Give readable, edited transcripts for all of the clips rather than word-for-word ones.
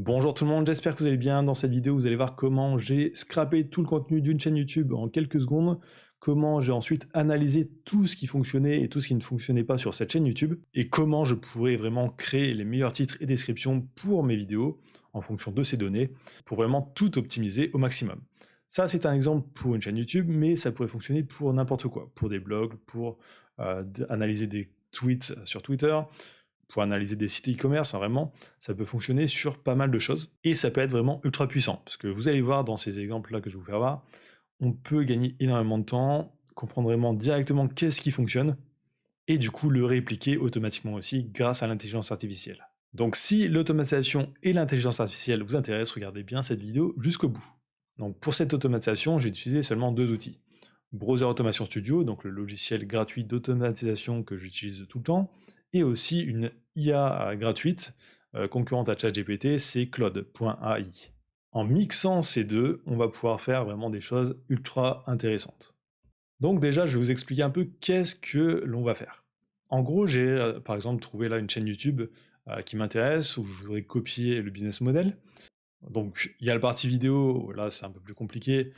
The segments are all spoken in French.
Bonjour tout le monde, j'espère que vous allez bien. Dans cette vidéo, vous allez voir comment j'ai scrappé tout le contenu d'une chaîne YouTube en quelques secondes, comment j'ai ensuite analysé tout ce qui fonctionnait et tout ce qui ne fonctionnait pas sur cette chaîne YouTube, et comment je pourrais vraiment créer les meilleurs titres et descriptions pour mes vidéos en fonction de ces données, pour vraiment tout optimiser au maximum. Ça, c'est un exemple pour une chaîne YouTube, mais ça pourrait fonctionner pour n'importe quoi, pour des blogs, pour analyser des tweets sur Twitter, pour analyser des sites e-commerce, hein, vraiment, ça peut fonctionner sur pas mal de choses, et ça peut être vraiment ultra puissant, parce que vous allez voir dans ces exemples-là que je vais vous faire voir, on peut gagner énormément de temps, comprendre vraiment directement qu'est-ce qui fonctionne, et du coup le répliquer automatiquement aussi grâce à l'intelligence artificielle. Donc si l'automatisation et l'intelligence artificielle vous intéressent, regardez bien cette vidéo jusqu'au bout. Donc pour cette automatisation, j'ai utilisé seulement deux outils. Browser Automation Studio, donc le logiciel gratuit d'automatisation que j'utilise tout le temps, et aussi une IA gratuite, concurrente à ChatGPT, c'est Claude.ai. En mixant ces deux, on va pouvoir faire vraiment des choses ultra intéressantes. Donc déjà, je vais vous expliquer un peu qu'est-ce que l'on va faire. En gros, j'ai par exemple trouvé là une chaîne YouTube qui m'intéresse, où je voudrais copier le business model. Donc il y a la partie vidéo, là c'est un peu plus compliqué,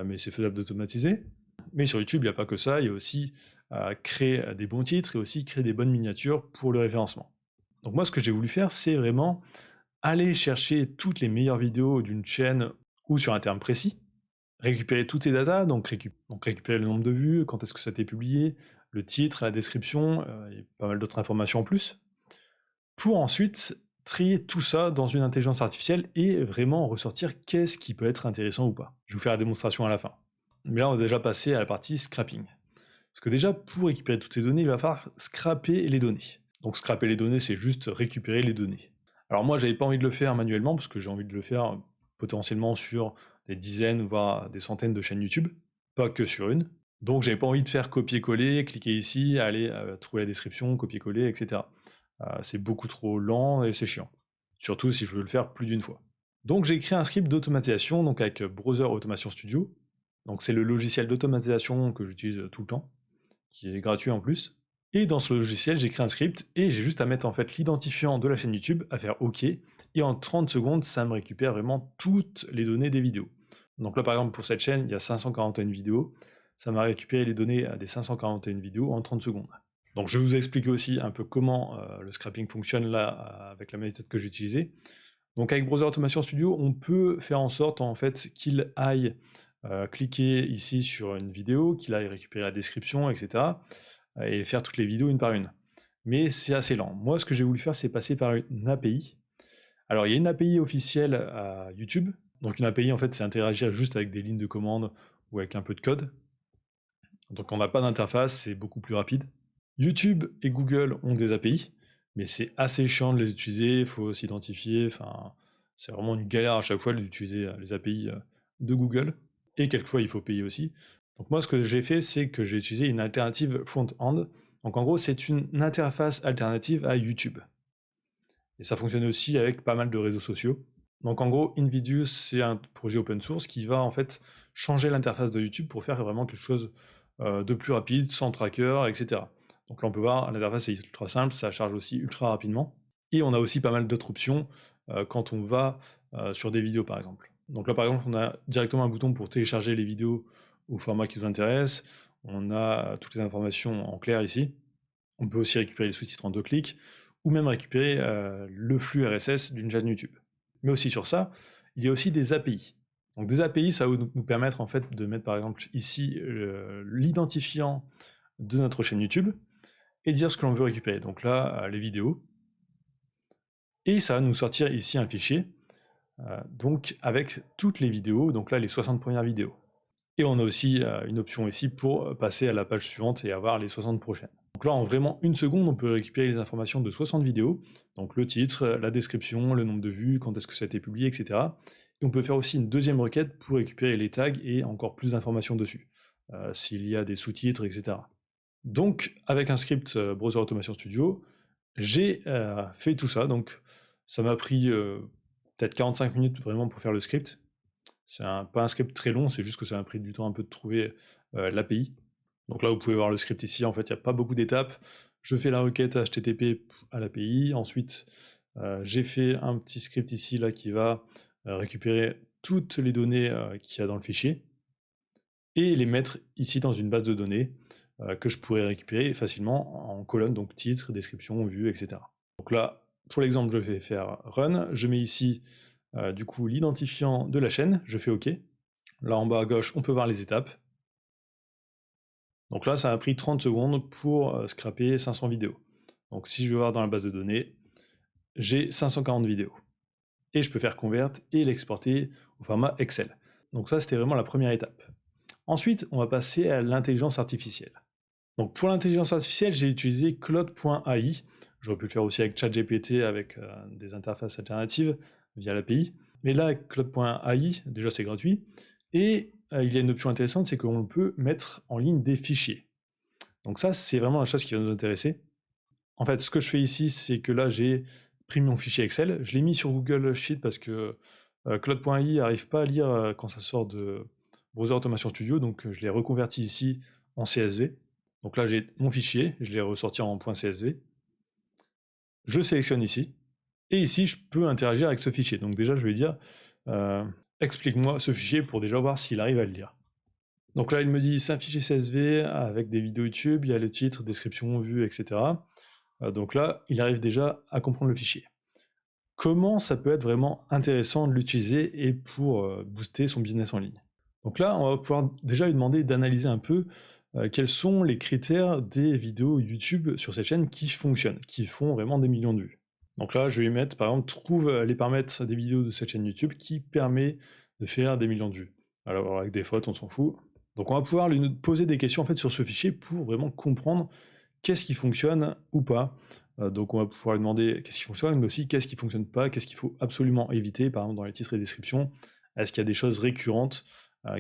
mais c'est faisable d'automatiser. Mais sur YouTube, il n'y a pas que ça, il y a aussi créer des bons titres et aussi créer des bonnes miniatures pour le référencement. Donc moi, ce que j'ai voulu faire, c'est vraiment aller chercher toutes les meilleures vidéos d'une chaîne ou sur un terme précis, récupérer toutes ces datas, donc récupérer le nombre de vues, quand est-ce que ça a été publié, le titre, la description, et pas mal d'autres informations en plus, pour ensuite trier tout ça dans une intelligence artificielle et vraiment ressortir qu'est-ce qui peut être intéressant ou pas. Je vais vous faire la démonstration à la fin. Mais là, on va déjà passer à la partie scrapping. Parce que déjà, pour récupérer toutes ces données, il va falloir scraper les données. Donc scraper les données, c'est juste récupérer les données. Alors moi, j'avais pas envie de le faire manuellement, parce que j'ai envie de le faire potentiellement sur des dizaines, voire des centaines de chaînes YouTube, pas que sur une. Donc j'avais pas envie de faire copier-coller, cliquer ici, aller trouver la description, copier-coller, etc. C'est beaucoup trop lent et c'est chiant. Surtout si je veux le faire plus d'une fois. Donc j'ai créé un script d'automatisation, donc avec Browser Automation Studio. Donc c'est le logiciel d'automatisation que j'utilise tout le temps, qui est gratuit en plus. Et dans ce logiciel, j'ai créé un script et j'ai juste à mettre en fait l'identifiant de la chaîne YouTube, à faire OK, et en 30 secondes, ça me récupère vraiment toutes les données des vidéos. Donc là, par exemple, pour cette chaîne, il y a 541 vidéos, ça m'a récupéré les données des 541 vidéos en 30 secondes. Donc je vais vous expliquer aussi un peu comment le scrapping fonctionne là, avec la méthode que j'ai utilisée. Donc avec Browser Automation Studio, on peut faire en sorte en fait qu'il aille cliquer ici sur une vidéo, qu'il aille récupérer la description, etc. Et faire toutes les vidéos une par une. Mais c'est assez lent. Moi, ce que j'ai voulu faire, c'est passer par une API. Alors, il y a une API officielle à YouTube. Donc une API, en fait, c'est interagir juste avec des lignes de commande ou avec un peu de code. Donc on n'a pas d'interface, c'est beaucoup plus rapide. YouTube et Google ont des API, mais c'est assez chiant de les utiliser, il faut s'identifier, enfin, c'est vraiment une galère à chaque fois d'utiliser les API de Google, et quelquefois il faut payer aussi. Donc moi ce que j'ai fait, c'est que j'ai utilisé une alternative front-end, donc en gros c'est une interface alternative à YouTube. Et ça fonctionne aussi avec pas mal de réseaux sociaux. Donc en gros, Invidious, c'est un projet open source qui va en fait changer l'interface de YouTube pour faire vraiment quelque chose de plus rapide, sans tracker, etc. Donc là on peut voir, l'interface est ultra simple, ça charge aussi ultra rapidement. Et on a aussi pas mal d'autres options quand on va sur des vidéos par exemple. Donc là par exemple, on a directement un bouton pour télécharger les vidéos au format qui nous intéresse. On a toutes les informations en clair ici. On peut aussi récupérer les sous-titres en 2 clics, ou même récupérer le flux RSS d'une chaîne YouTube. Mais aussi sur ça, il y a aussi des API. Donc des API, ça va nous permettre en fait de mettre par exemple ici l'identifiant de notre chaîne YouTube et dire ce que l'on veut récupérer. Donc là, les vidéos. Et ça va nous sortir ici un fichier, donc avec toutes les vidéos, donc là les 60 premières vidéos. Et on a aussi une option ici pour passer à la page suivante et avoir les 60 prochaines. Donc là, en vraiment une seconde, on peut récupérer les informations de 60 vidéos, donc le titre, la description, le nombre de vues, quand est-ce que ça a été publié, etc. Et on peut faire aussi une deuxième requête pour récupérer les tags et encore plus d'informations dessus, s'il y a des sous-titres, etc. Donc, avec un script Browser Automation Studio, j'ai fait tout ça, donc ça m'a pris peut-être 45 minutes vraiment pour faire le script. C'est pas un script très long, c'est juste que ça m'a pris du temps un peu de trouver l'API. Donc là, vous pouvez voir le script ici, en fait, il n'y a pas beaucoup d'étapes. Je fais la requête HTTP à l'API, ensuite J'ai fait un petit script ici là qui va récupérer toutes les données qu'il y a dans le fichier et les mettre ici dans une base de données que je pourrais récupérer facilement en colonne, donc titre, description, vue, etc. Donc là, pour l'exemple, je vais faire run, je mets ici du coup l'identifiant de la chaîne, je fais OK. Là en bas à gauche, on peut voir les étapes. Donc là, ça m'a pris 30 secondes pour scraper 500 vidéos. Donc si je vais voir dans la base de données, j'ai 540 vidéos. Et je peux faire convert et l'exporter au format Excel. Donc ça, c'était vraiment la première étape. Ensuite, on va passer à l'intelligence artificielle. Donc pour l'intelligence artificielle, j'ai utilisé Claude.ai. J'aurais pu le faire aussi avec ChatGPT avec des interfaces alternatives via l'API. Mais là, avec Claude.ai, déjà c'est gratuit. Et il y a une option intéressante, c'est qu'on peut mettre en ligne des fichiers. Donc ça, c'est vraiment la chose qui va nous intéresser. En fait, ce que je fais ici, c'est que là, j'ai pris mon fichier Excel, je l'ai mis sur Google Sheet parce que Claude.ai n'arrive pas à lire quand ça sort de Browser Automation Studio, donc je l'ai reconverti ici en CSV. Donc là, j'ai mon fichier, je l'ai ressorti en .csv. Je sélectionne ici, et ici, je peux interagir avec ce fichier. Donc déjà, je vais dire, explique-moi ce fichier pour déjà voir s'il arrive à le lire. Donc là, il me dit, c'est un fichier CSV avec des vidéos YouTube, il y a le titre, description, vue, etc. Donc là, il arrive déjà à comprendre le fichier. Comment ça peut être vraiment intéressant de l'utiliser et pour booster son business en ligne? Donc là, on va pouvoir déjà lui demander d'analyser un peu quels sont les critères des vidéos YouTube sur cette chaîne qui fonctionnent, qui font vraiment des millions de vues. Donc là, je vais lui mettre, par exemple, trouve les paramètres des vidéos de cette chaîne YouTube qui permet de faire des millions de vues. Alors avec des fautes, on s'en fout. Donc on va pouvoir lui poser des questions en fait sur ce fichier pour vraiment comprendre qu'est-ce qui fonctionne ou pas. Donc on va pouvoir lui demander qu'est-ce qui fonctionne, mais aussi qu'est-ce qui fonctionne pas, qu'est-ce qu'il faut absolument éviter, par exemple dans les titres et descriptions. Est-ce qu'il y a des choses récurrentes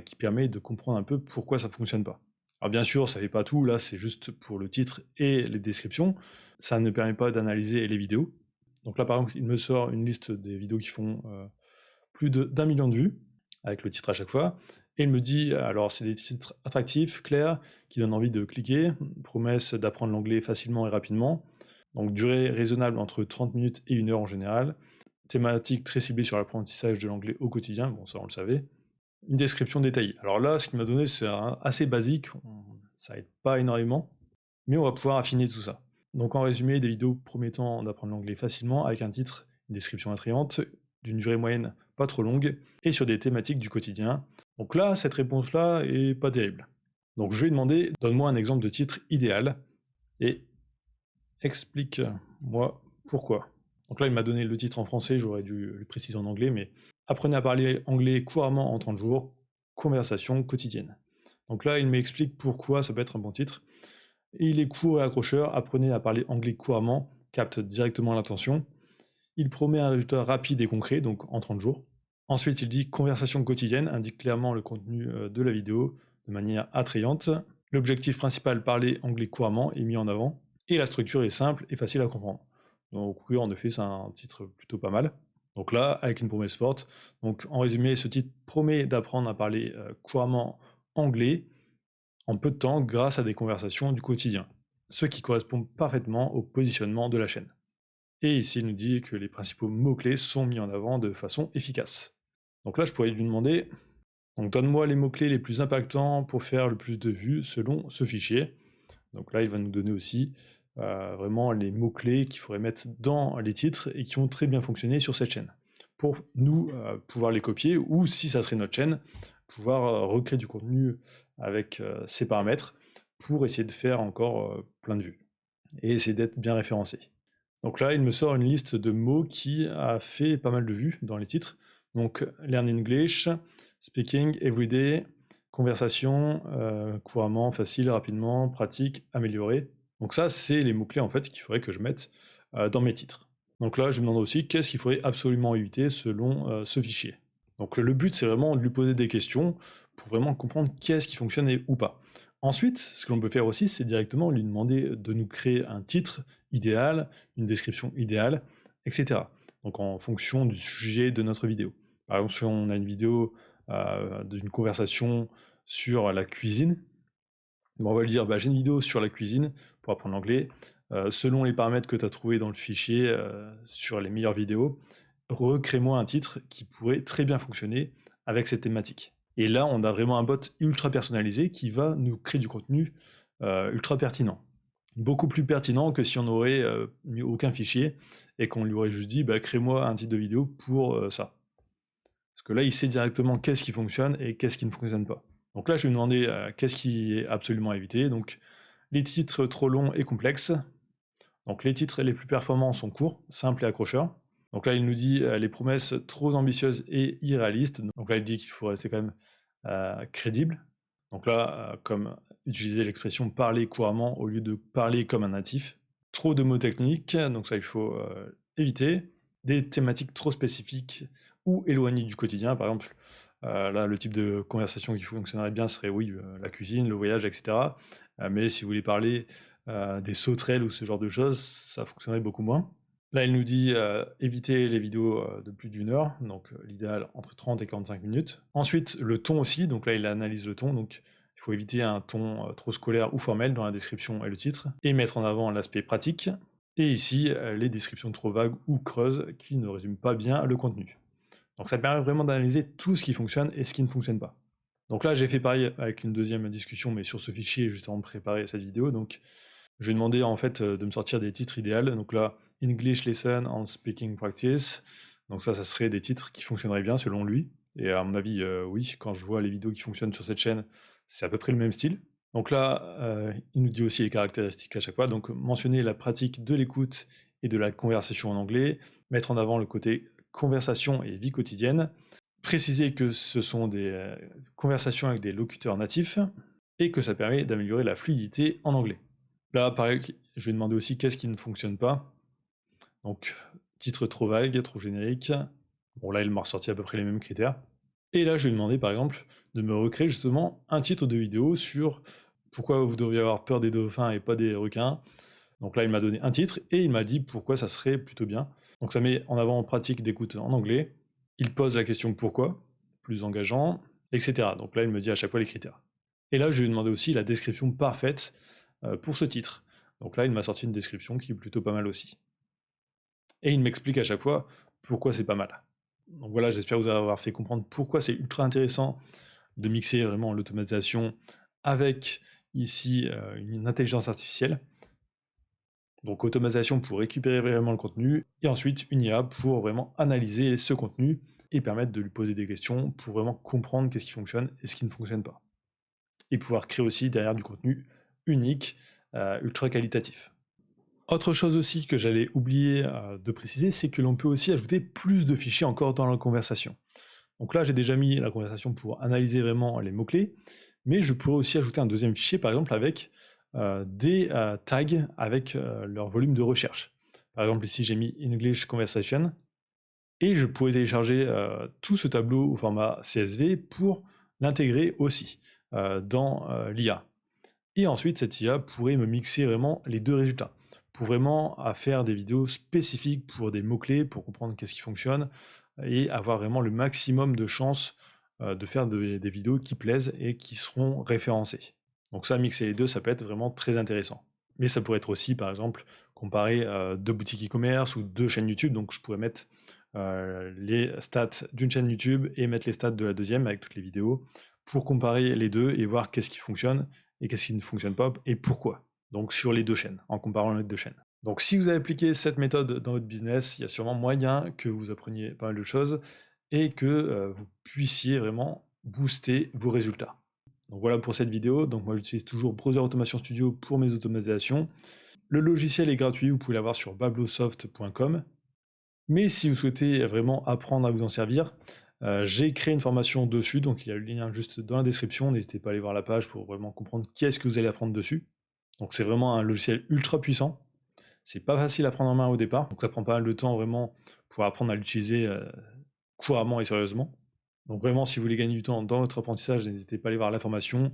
qui permettent de comprendre un peu pourquoi ça fonctionne pas. Alors bien sûr, ça fait pas tout, là c'est juste pour le titre et les descriptions. Ça ne permet pas d'analyser les vidéos. Donc là par exemple, il me sort une liste des vidéos qui font plus d'1 million de vues, avec le titre à chaque fois. Et il me dit, alors c'est des titres attractifs, clairs, qui donnent envie de cliquer, promesse d'apprendre l'anglais facilement et rapidement, donc durée raisonnable entre 30 minutes et 1 heure en général, thématique très ciblée sur l'apprentissage de l'anglais au quotidien, bon ça on le savait, une description détaillée. Alors là, ce qu'il m'a donné, c'est assez basique, ça aide pas énormément, mais on va pouvoir affiner tout ça. Donc en résumé, des vidéos promettant d'apprendre l'anglais facilement avec un titre, une description attrayante, d'une durée moyenne pas trop longue, et sur des thématiques du quotidien. Donc là, cette réponse-là est pas terrible. Donc je vais lui demander, donne-moi un exemple de titre idéal, et explique-moi pourquoi. Donc là, il m'a donné le titre en français, j'aurais dû le préciser en anglais, mais apprenez à parler anglais couramment en 30 jours, conversation quotidienne. Donc là, il m'explique pourquoi ça peut être un bon titre. Et il est court et accrocheur, apprenez à parler anglais couramment, capte directement l'attention. Il promet un résultat rapide et concret, donc en 30 jours. Ensuite, il dit conversation quotidienne, indique clairement le contenu de la vidéo de manière attrayante. L'objectif principal, parler anglais couramment, est mis en avant. Et la structure est simple et facile à comprendre. Donc oui, en effet, c'est un titre plutôt pas mal. Donc là, avec une promesse forte. Donc en résumé, ce titre promet d'apprendre à parler couramment anglais en peu de temps grâce à des conversations du quotidien, ce qui correspond parfaitement au positionnement de la chaîne. Et ici, il nous dit que les principaux mots-clés sont mis en avant de façon efficace. Donc là, je pourrais lui demander, donc donne-moi les mots-clés les plus impactants pour faire le plus de vues selon ce fichier. Donc là, il va nous donner aussi vraiment les mots-clés qu'il faudrait mettre dans les titres et qui ont très bien fonctionné sur cette chaîne. Pour nous pouvoir les copier, ou si ça serait notre chaîne, pouvoir recréer du contenu avec ces paramètres pour essayer de faire encore plein de vues et essayer d'être bien référencé. Donc là, il me sort une liste de mots qui a fait pas mal de vues dans les titres. Donc, learn English, speaking, everyday, conversation, couramment, facile, rapidement, pratique, amélioré. Donc ça, c'est les mots-clés en fait qu'il faudrait que je mette dans mes titres. Donc là, je me demande aussi qu'est-ce qu'il faudrait absolument éviter selon ce fichier. Donc le but, c'est vraiment de lui poser des questions pour vraiment comprendre qu'est-ce qui fonctionne ou pas. Ensuite, ce que l'on peut faire aussi, c'est directement lui demander de nous créer un titre idéal, une description idéale, etc. Donc en fonction du sujet de notre vidéo. Par exemple, si on a une vidéo d'une conversation sur la cuisine, on va lui dire j'ai une vidéo sur la cuisine pour apprendre l'anglais, selon les paramètres que tu as trouvés dans le fichier sur les meilleures vidéos, recrée-moi un titre qui pourrait très bien fonctionner avec cette thématique. Et là, on a vraiment un bot ultra personnalisé qui va nous créer du contenu ultra pertinent. Beaucoup plus pertinent que si on n'aurait mis aucun fichier et qu'on lui aurait juste dit bah, crée-moi un titre de vidéo pour ça. Parce que là, il sait directement qu'est-ce qui fonctionne et qu'est-ce qui ne fonctionne pas. Donc là, je vais lui demander qu'est-ce qui est absolument à éviter. Donc, les titres trop longs et complexes. Donc, les titres les plus performants sont courts, simples et accrocheurs. Donc là, il nous dit les promesses trop ambitieuses et irréalistes. Donc là, il dit qu'il faut rester quand même crédible. Donc là, comme utiliser l'expression parler couramment au lieu de parler comme un natif. Trop de mots techniques, donc ça, il faut éviter. Des thématiques trop spécifiques ou éloignées du quotidien, par exemple. Là, le type de conversation qui fonctionnerait bien serait, oui, la cuisine, le voyage, etc. Mais si vous voulez parler des sauterelles ou ce genre de choses, ça fonctionnerait beaucoup moins. Là, il nous dit éviter les vidéos de plus d'1 heure, donc l'idéal entre 30 et 45 minutes. Ensuite, le ton aussi, donc là, il analyse le ton, donc il faut éviter un ton trop scolaire ou formel dans la description et le titre, et mettre en avant l'aspect pratique. Et ici, les descriptions trop vagues ou creuses qui ne résument pas bien le contenu. Donc ça permet vraiment d'analyser tout ce qui fonctionne et ce qui ne fonctionne pas. Donc là, j'ai fait pareil avec une deuxième discussion, mais sur ce fichier, juste avant de préparer cette vidéo. Donc je lui ai demandé en fait de me sortir des titres idéaux. Donc là, English Lesson on Speaking Practice. Donc ça serait des titres qui fonctionneraient bien selon lui. Et à mon avis, oui, quand je vois les vidéos qui fonctionnent sur cette chaîne, c'est à peu près le même style. Donc là, il nous dit aussi les caractéristiques à chaque fois. Donc mentionner la pratique de l'écoute et de la conversation en anglais, mettre en avant le côté conversation et vie quotidienne, préciser que ce sont des conversations avec des locuteurs natifs et que ça permet d'améliorer la fluidité en anglais. Là, pareil, je vais demander aussi qu'est-ce qui ne fonctionne pas. Donc, titre trop vague, trop générique. Bon, là, il m'a ressorti à peu près les mêmes critères. Et là, je vais lui demander, par exemple, de me recréer justement un titre de vidéo sur pourquoi vous devriez avoir peur des dauphins et pas des requins. Donc là, il m'a donné un titre et il m'a dit pourquoi ça serait plutôt bien. Donc ça met en avant en pratique d'écoute en anglais. Il pose la question pourquoi, plus engageant, etc. Donc là, il me dit à chaque fois les critères. Et là, je lui ai demandé aussi la description parfaite pour ce titre. Donc là, il m'a sorti une description qui est plutôt pas mal aussi. Et il m'explique à chaque fois pourquoi c'est pas mal. Donc voilà, j'espère vous avoir fait comprendre pourquoi c'est ultra intéressant de mixer vraiment l'automatisation avec ici une intelligence artificielle. Donc automatisation pour récupérer vraiment le contenu, et ensuite une IA pour vraiment analyser ce contenu et permettre de lui poser des questions pour vraiment comprendre qu'est-ce qui fonctionne et ce qui ne fonctionne pas. Et pouvoir créer aussi derrière du contenu unique, ultra qualitatif. Autre chose aussi que j'allais oublier de préciser, c'est que l'on peut aussi ajouter plus de fichiers encore dans la conversation. Donc là, j'ai déjà mis la conversation pour analyser vraiment les mots-clés, mais je pourrais aussi ajouter un deuxième fichier, par exemple, avec des tags avec leur volume de recherche. Par exemple, ici, j'ai mis English Conversation, et je pourrais télécharger tout ce tableau au format CSV pour l'intégrer aussi dans l'IA. Et ensuite, cette IA pourrait me mixer vraiment les deux résultats, pour vraiment faire des vidéos spécifiques pour des mots-clés, pour comprendre qu'est-ce qui fonctionne, et avoir vraiment le maximum de chances de faire des vidéos qui plaisent et qui seront référencées. Donc ça, mixer les deux, ça peut être vraiment très intéressant. Mais ça pourrait être aussi, par exemple, comparer deux boutiques e-commerce ou deux chaînes YouTube. Donc je pourrais mettre les stats d'une chaîne YouTube et mettre les stats de la deuxième avec toutes les vidéos pour comparer les deux et voir qu'est-ce qui fonctionne et qu'est-ce qui ne fonctionne pas et pourquoi. Donc sur les deux chaînes, en comparant les deux chaînes. Donc si vous avez appliqué cette méthode dans votre business, il y a sûrement moyen que vous appreniez pas mal de choses et que vous puissiez vraiment booster vos résultats. Donc voilà pour cette vidéo. Donc moi j'utilise toujours Browser Automation Studio pour mes automatisations. Le logiciel est gratuit, vous pouvez l'avoir sur bablosoft.com. Mais si vous souhaitez vraiment apprendre à vous en servir, j'ai créé une formation dessus, donc il y a le lien juste dans la description, n'hésitez pas à aller voir la page pour vraiment comprendre qu'est-ce que vous allez apprendre dessus. Donc c'est vraiment un logiciel ultra puissant, c'est pas facile à prendre en main au départ, donc ça prend pas mal de temps vraiment pour apprendre à l'utiliser couramment et sérieusement. Donc vraiment, si vous voulez gagner du temps dans votre apprentissage, n'hésitez pas à aller voir la formation.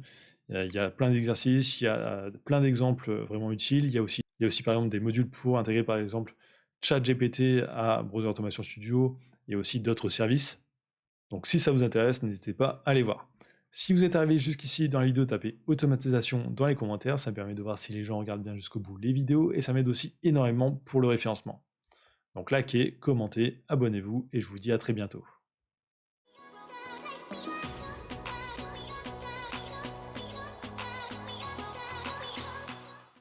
Il y a plein d'exercices, il y a plein d'exemples vraiment utiles. Il y a aussi par exemple des modules pour intégrer par exemple ChatGPT à Browser Automation Studio. Il y a aussi d'autres services. Donc si ça vous intéresse, n'hésitez pas à aller voir. Si vous êtes arrivé jusqu'ici dans la vidéo, tapez automatisation dans les commentaires, ça me permet de voir si les gens regardent bien jusqu'au bout les vidéos et ça m'aide aussi énormément pour le référencement. Donc likez, commentez, abonnez-vous et je vous dis à très bientôt.